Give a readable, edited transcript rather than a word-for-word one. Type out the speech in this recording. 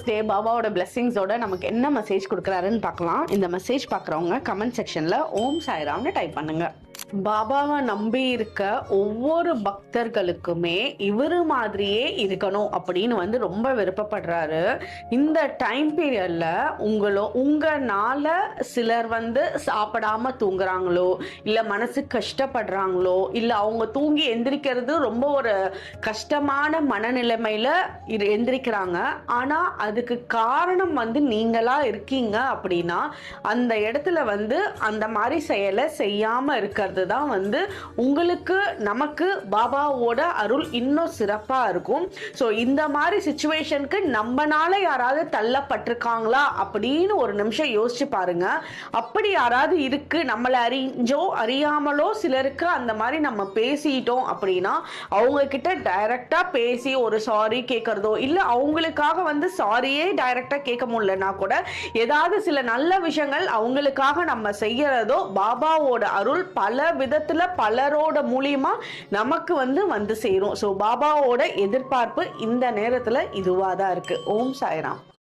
டே பாபாவோட பிளெஸிங்ஸோட நமக்கு என்ன மெசேஜ் கொடுக்குறாருன்னு பார்க்கலாம். இந்த மெசேஜ் பார்க்குறவங்க கமெண்ட் செக்ஷன்ல ஓம் சாய்ராம்னு டைப் பண்ணுங்க. பாபாவை நம்பி இருக்க ஒவ்வொரு பக்தர்களுக்குமே இவரு மாதிரியே இருக்கணும் அப்படின்னு ரொம்ப விருப்பப்படுறாரு. இந்த டைம் பீரியட்ல உங்கனால சிலர் சாப்பிடாம தூங்குறாங்களோ, இல்ல மனசு கஷ்டப்படுறாங்களோ, இல்ல அவங்க தூங்கி எந்திரிக்கிறது ரொம்ப ஒரு கஷ்டமான மனநிலைமையில எந்திரிக்கிறாங்க. ஆனா அதுக்கு காரணம் நீங்களா இருக்கீங்க அப்படின்னா அந்த இடத்துல அந்த மாதிரி செயலை செய்யாம இருக்கிறது தான் உங்களுக்கு நமக்கு பாபாவோட அருள் இன்னும் சிறப்பா இருக்கும். சோ இந்த மாதிரி சிச்சுவேஷனுக்கு நம்மனால யாராவது தள்ளப்பட்டிருக்காங்களா அப்படின்னு ஒரு நிமிஷம் யோசிச்சு பாருங்க. அப்படி யாராவது இருக்கு, நம்மளை அறிஞ்சோ அறியாமலோ சிலருக்கு அந்த மாதிரி நம்ம பேசிட்டோம் அப்படின்னா அவங்க கிட்ட டைரக்டா பேசி ஒரு சாரி கேட்கறதோ, இல்ல அவங்களுக்காக சாரியே டைரக்டா கேட்க முடியலன்னா கூட ஏதாவது சில நல்ல விஷயங்கள் அவங்களுக்காக நம்ம செய்யறதோ பாபாவோட அருள் பல விதத்துல பலரோட மூலியமா நமக்கு வந்து சேரும். சோ பாபாவோட எதிர்பார்ப்பு இந்த நேரத்துல இதுவாதான் இருக்கு. ஓம் சாய்ராம்.